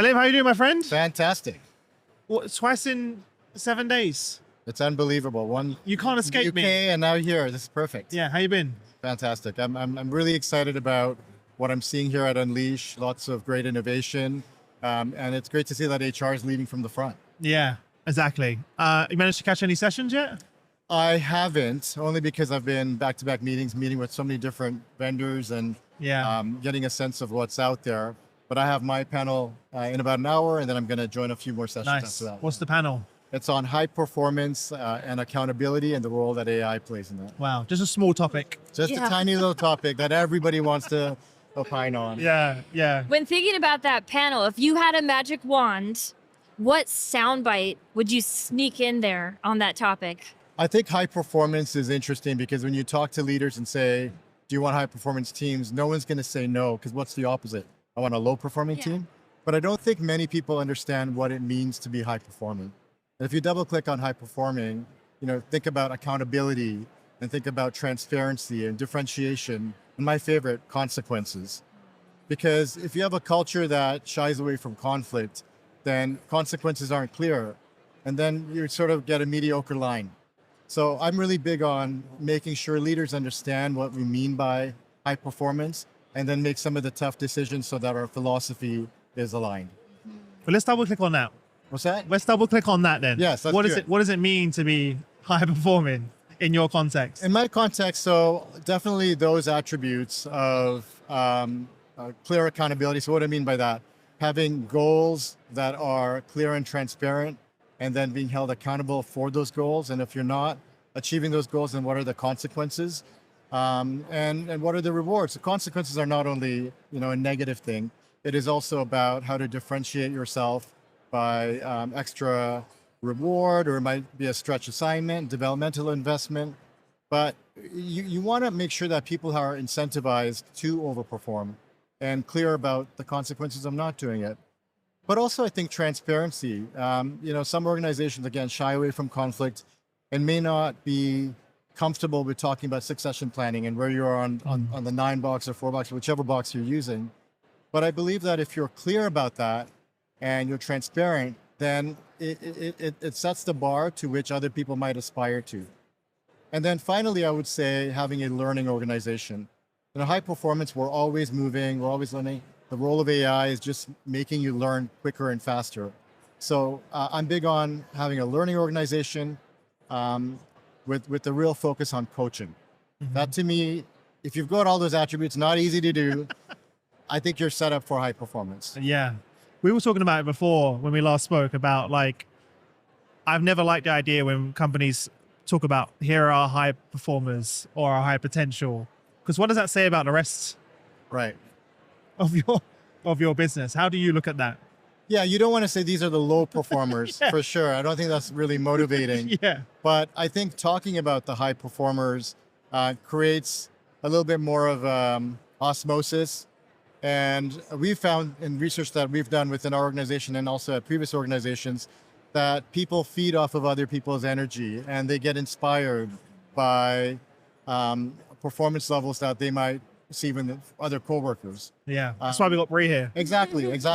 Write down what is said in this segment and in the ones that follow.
Alim, how you doing, my friend? Fantastic. What, twice in 7 days. It's unbelievable. One You can't escape UK me. and now here. This is perfect. Yeah, how you been? Fantastic. I'm really excited about what I'm seeing here at Unleash. Lots of great innovation. And it's great to see that HR is leading from the front. Yeah, exactly. You managed to catch any sessions yet? I haven't, only because I've been back-to-back meetings, meeting with so many different vendors and getting a sense of what's out there. But I have my panel in about an hour, and then I'm going to join a few more sessions Nice. after that. What's the panel? It's on high performance and accountability and the role that AI plays in that. Wow, just a small topic. Just a tiny little topic that everybody wants to opine on. Yeah, yeah. When thinking about that panel, if you had a magic wand, what soundbite would you sneak in there on that topic? I think high performance is interesting because when you talk to leaders and say, do you want high performance teams? No one's going to say no, because what's the opposite? I want a low performing team. But I don't think many people understand what it means to be high performing. And if you double click on high performing, think about accountability and think about transparency and differentiation. And my favorite, consequences. Because if you have a culture that shies away from conflict, then consequences aren't clear. And then you sort of get a mediocre line. So I'm really big on making sure leaders understand what we mean by high performance and then make some of the tough decisions so that our philosophy is aligned. But let's double click on that. What's that? Let's double click on that then. Yes, let's what do is it. What does it mean to be high performing in your context? In my context, so definitely those attributes of clear accountability. So what do I mean by that? Having goals that are clear and transparent, and then being held accountable for those goals. And if you're not achieving those goals, then what are the consequences? And what are the rewards? The consequences are not only a negative thing. It is also about how to differentiate yourself by extra reward, or it might be a stretch assignment, developmental investment. But you want to make sure that people are incentivized to overperform and clear about the consequences of not doing it. But also I think transparency. Some organizations, again, shy away from conflict and may not be comfortable with talking about succession planning and where you are on the 9 box or 4 box, whichever box you're using. But I believe that if you're clear about that and you're transparent, then it sets the bar to which other people might aspire to. And then finally, I would say having a learning organization. In high performance, we're always moving, we're always learning. The role of AI is just making you learn quicker and faster. So I'm big on having a learning organization with a real focus on coaching. That to me, if you've got all those attributes, not easy to do, I think you're set up for high performance. Yeah. We were talking about it before when we last spoke about I've never liked the idea when companies talk about here are our high performers or our high potential. Because what does that say about the rest Right. of your business? How do you look at that? Yeah, you don't want to say these are the low performers, for sure. I don't think that's really motivating. Yeah. But I think talking about the high performers creates a little bit more of osmosis. And we've found in research that we've done within our organization and also at previous organizations that people feed off of other people's energy and they get inspired by performance levels that they might see in other coworkers. Yeah. That's why we got Bree here. Exactly. It's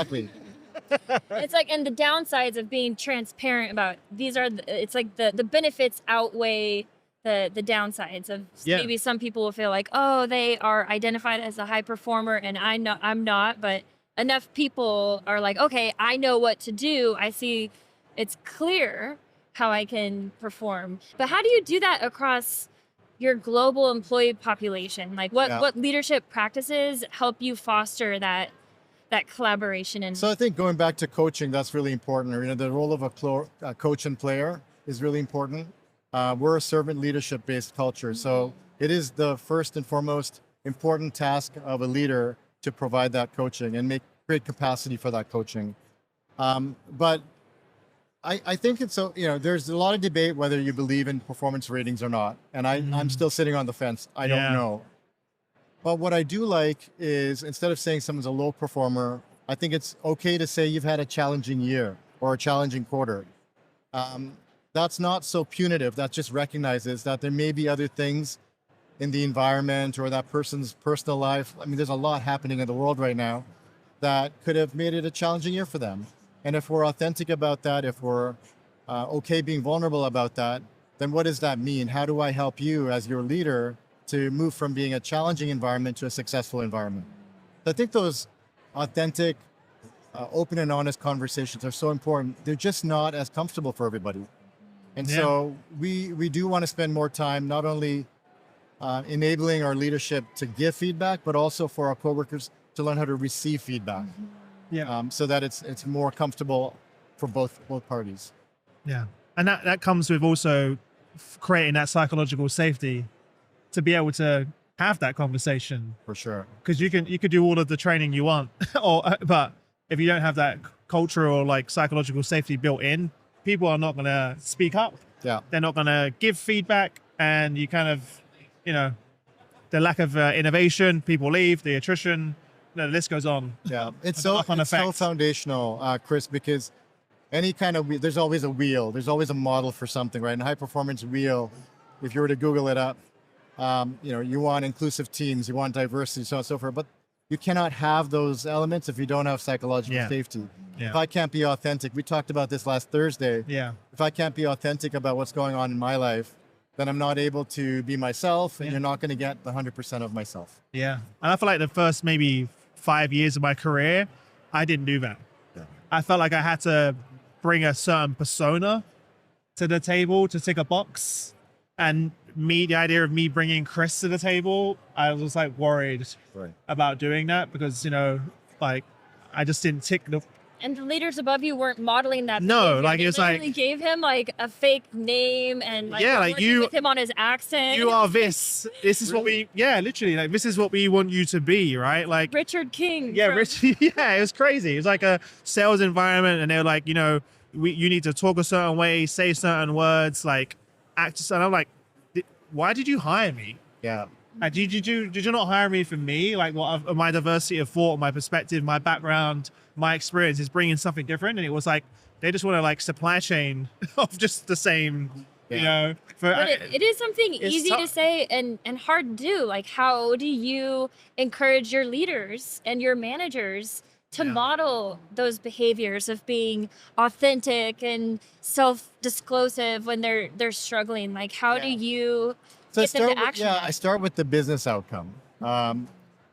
and the downsides of being transparent about it's like the benefits outweigh the downsides of maybe some people will feel like, oh, they are identified as a high performer and I'm not, but enough people are like, okay, I know what to do. I see it's clear how I can perform. But how do you do that across your global employee population? What leadership practices help you foster that collaboration? So I think going back to coaching, that's really important. The role of a coach and player is really important. We're a servant leadership-based culture. So it is the first and foremost important task of a leader to provide that coaching and create capacity for that coaching. But I think it's there's a lot of debate whether you believe in performance ratings or not. And I'm still sitting on the fence. I don't know. But what I do like is instead of saying someone's a low performer, I think it's okay to say you've had a challenging year or a challenging quarter. That's not so punitive. That just recognizes that there may be other things in the environment or that person's personal life. I mean, there's a lot happening in the world right now. that could have made it a challenging year for them. And if we're authentic about that, if we're okay being vulnerable about that, then what does that mean? How do I help you as your leader to move from being a challenging environment to a successful environment? I think those authentic, open and honest conversations are so important. They're just not as comfortable for everybody. And so we do want to spend more time not only enabling our leadership to give feedback, but also for our coworkers to learn how to receive feedback. So that it's more comfortable for both parties. Yeah. And that comes with also creating that psychological safety to be able to have that conversation. For sure. Because you could do all of the training you want, but if you don't have that cultural, like, psychological safety built in, people are not going to speak up. Yeah. They're not going to give feedback, and you kind of, the lack of innovation, people leave, the attrition, the list goes on. Yeah. It's so foundational, Chris, because any kind of, there's always a wheel, there's always a model for something, right? And high performance wheel, if you were to Google it up, you want inclusive teams, you want diversity, so on and so forth, but you cannot have those elements if you don't have psychological safety. If I can't be authentic, we talked about this last Thursday. If I can't be authentic about what's going on in my life, then I'm not able to be myself, and you're not going to get the 100% of myself. And I feel like the first maybe 5 years of my career, I didn't do that. I felt like I had to bring a certain persona to the table to tick a box. And the idea of me bringing Chris to the table, I was like worried about doing that because, like, I just didn't tick the... And the leaders above you weren't modeling that. No, behavior. like, they it was like... They gave him like a fake name and like, you with him on his accent. You are this. This is what we... Yeah, literally, like, this is what we want you to be, right? Like... Richard King. Yeah, it was crazy. It was like a sales environment, and they were like, you need to talk a certain way, say certain words, like, act... And I'm like, why did you hire me? Like, did you not hire me for me? Like, what, my diversity of thought, my perspective, my background, my experience is bringing something different. And it was like, they just want to, like, supply chain of just the same, But it is something easy to say and hard to do. Like, how do you encourage your leaders and your managers to model those behaviors of being authentic and self-disclosive when they're struggling? Like, how do you get them to action? I start with the business outcome. I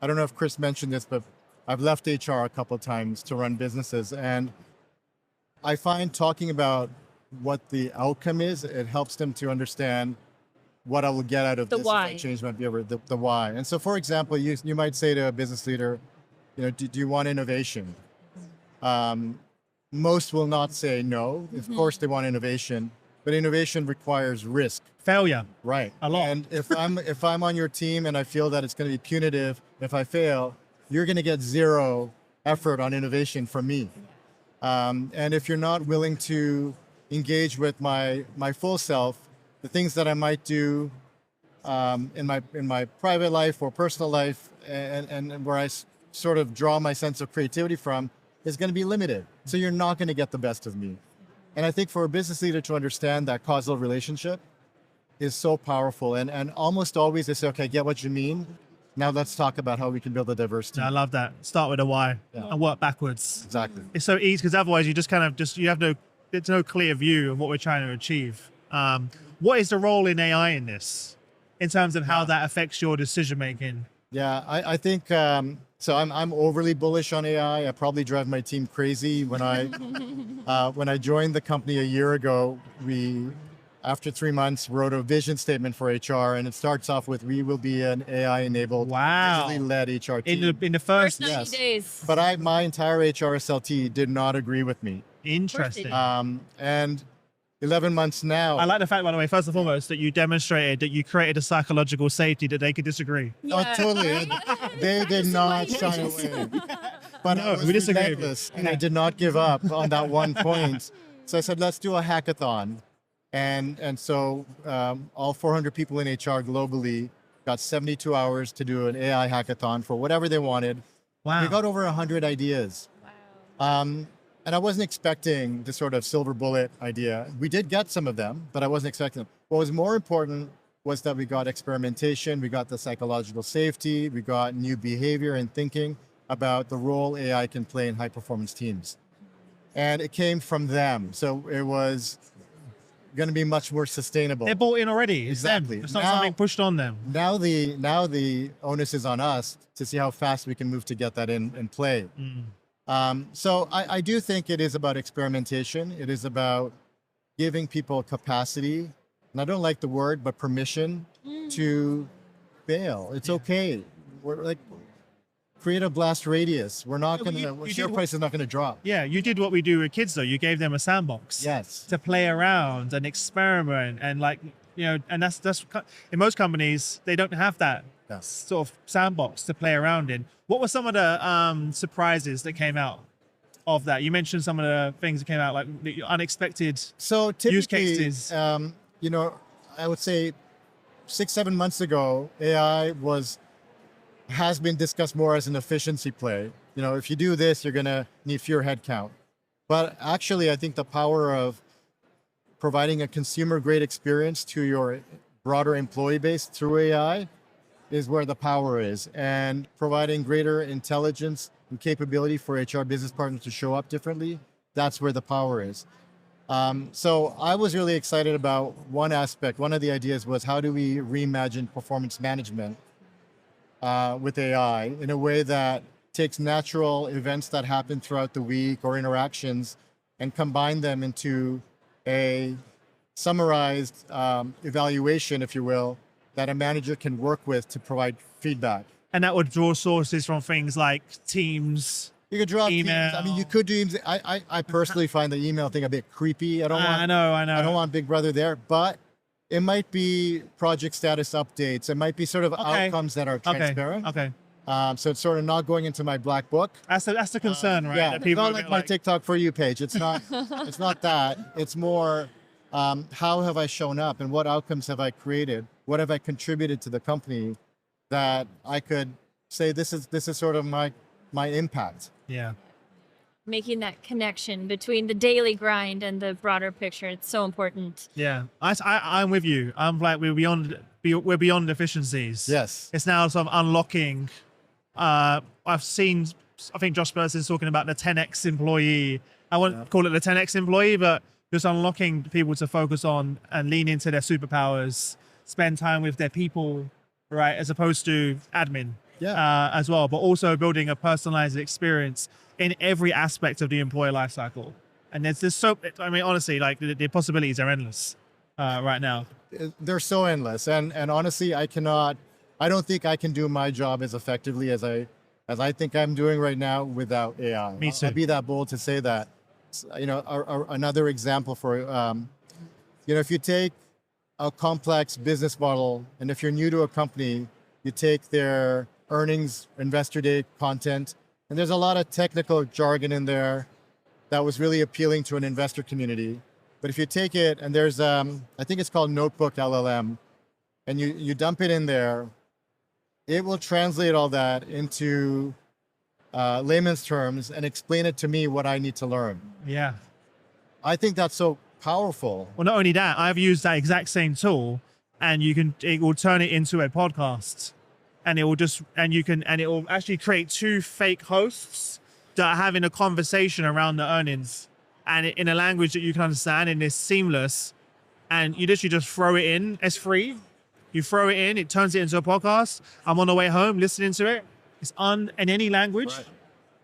don't know if Chris mentioned this, but I've left HR a couple of times to run businesses, and I find talking about what the outcome is, it helps them to understand what I will get out of the this. Why. Change might be over the why. And so, for example, you might say to a business leader, do you want innovation? Most will not say no. Of course they want innovation, but innovation requires risk. Failure. Right. A lot. And if I'm on your team and I feel that it's going to be punitive if I fail, you're going to get zero effort on innovation from me. And if you're not willing to engage with my full self, the things that I might do in my private life or personal life, and where I sort of draw my sense of creativity from, is going to be limited. So you're not going to get the best of me. And I think for a business leader to understand that causal relationship is so powerful. And almost always they say, okay, I get what you mean. Now let's talk about how we can build a diverse team. I love that. Start with a why and work backwards. Exactly. It's so easy because otherwise you just kind of you have no clear view of what we're trying to achieve. What is the role in AI in this, in terms of how that affects your decision making? Yeah, I think so. I'm overly bullish on AI. I probably drive my team crazy. When I joined the company a year ago, we, after 3 months, wrote a vision statement for HR, and it starts off with, "We will be an AI-enabled, digitally led HR team." In the first 90 days. But my entire HR SLT did not agree with me. Interesting. And 11 months now. I like the fact, by the way, first and foremost, that you demonstrated that you created a psychological safety that they could disagree. Oh, totally. They did not shy away. But I was relentless, and I did not give up on that one point. So I said, let's do a hackathon. And so all 400 people in HR globally got 72 hours to do an AI hackathon for whatever they wanted. Wow. We got over 100 ideas. Wow. And I wasn't expecting the sort of silver bullet idea. We did get some of them, but I wasn't expecting them. What was more important was that we got experimentation, we got the psychological safety, we got new behavior and thinking, about the role AI can play in high performance teams. And it came from them. So it was going to be much more sustainable. They're bought in already. It's Exactly. them. It's not something pushed on them. Now the onus is on us to see how fast we can move to get that in play. So I do think it is about experimentation. It is about giving people capacity, and I don't like the word, but permission to fail. It's okay. We're like, create a blast radius. We're not going to, share price is not going to drop. Yeah, you did what we do with kids though. You gave them a sandbox. Yes. To play around and experiment and like, and that's in most companies, they don't have that sort of sandbox to play around in. What were some of the surprises that came out of that? You mentioned some of the things that came out, like the unexpected So typically, use cases. I would say 6-7 months ago, AI has been discussed more as an efficiency play. If you do this, you're going to need fewer headcount. But actually, I think the power of providing a consumer-grade experience to your broader employee base through AI is where the power is. And providing greater intelligence and capability for HR business partners to show up differently, that's where the power is. So I was really excited about one aspect. One of the ideas was, how do we reimagine performance management with AI in a way that takes natural events that happen throughout the week or interactions and combine them into a summarized evaluation, if you will, that a manager can work with to provide feedback. And that would draw sources from things like Teams. You could draw email. Teams. I mean, you could do. I personally find the email thing a bit creepy. I know. I don't want Big Brother there, but it might be project status updates. It might be sort of outcomes that are transparent. Okay. So it's sort of not going into my black book. That's the concern, right? Yeah, That it's people not are like a bit my TikTok For You page. It's not. It's not that. It's more, how have I shown up and what outcomes have I created? What have I contributed to the company that I could say this is sort of my impact. Yeah. Making that connection between the daily grind and the broader picture. It's so important. Yeah. I'm with you. I'm like, we're beyond efficiencies. Yes. It's now sort of unlocking. I think Josh Person's talking about the 10x employee. I won't call it the 10x employee, but just unlocking people to focus on and lean into their superpowers, spend time with their people, right? As opposed to admin as well, but also building a personalized experience in every aspect of the employee lifecycle. And there's honestly, like the possibilities are endless right now. They're so endless. And honestly, I don't think I can do my job as effectively as I think I'm doing right now without AI. Me too. I'll be that bold to say that. Another example for, if you take a complex business model, and if you're new to a company, you take their earnings, investor day content, and there's a lot of technical jargon in there that was really appealing to an investor community. But if you take it, and there's, I think it's called Notebook LLM, and you dump it in there, it will translate all that into layman's terms and explain it to me what I need to learn. Yeah. I think that's so powerful. Well, not only that, I've used that exact same tool, and it will turn it into a podcast, and it will actually create two fake hosts that are having a conversation around the earnings, and in a language that you can understand, and it's seamless. And you literally just throw it in. It's free. You throw it in, it turns it into a podcast. I'm on the way home listening to it. It's in any language. Right.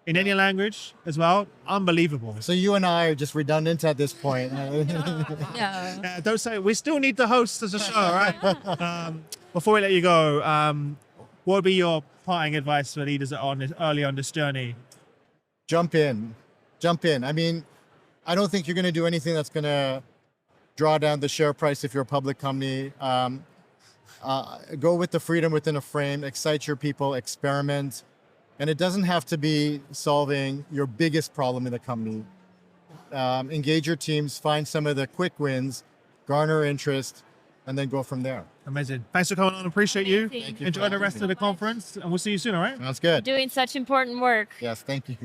In any language as well. Unbelievable. So you and I are just redundant at this point. Yeah. Don't say, we still need the host as a show, right? Before we let you go, what would be your parting advice for leaders that are early on this journey? Jump in. I mean, I don't think you're going to do anything that's going to draw down the share price if you're a public company. Go with the freedom within a frame, excite your people, experiment. And it doesn't have to be solving your biggest problem in the company. Engage your teams, find some of the quick wins, garner interest, and then go from there. Amazing. Thanks for coming on. Appreciate you. Thank you. Enjoy the rest of the conference, and we'll see you soon, all right? Sounds good. Doing such important work. Yes, thank you.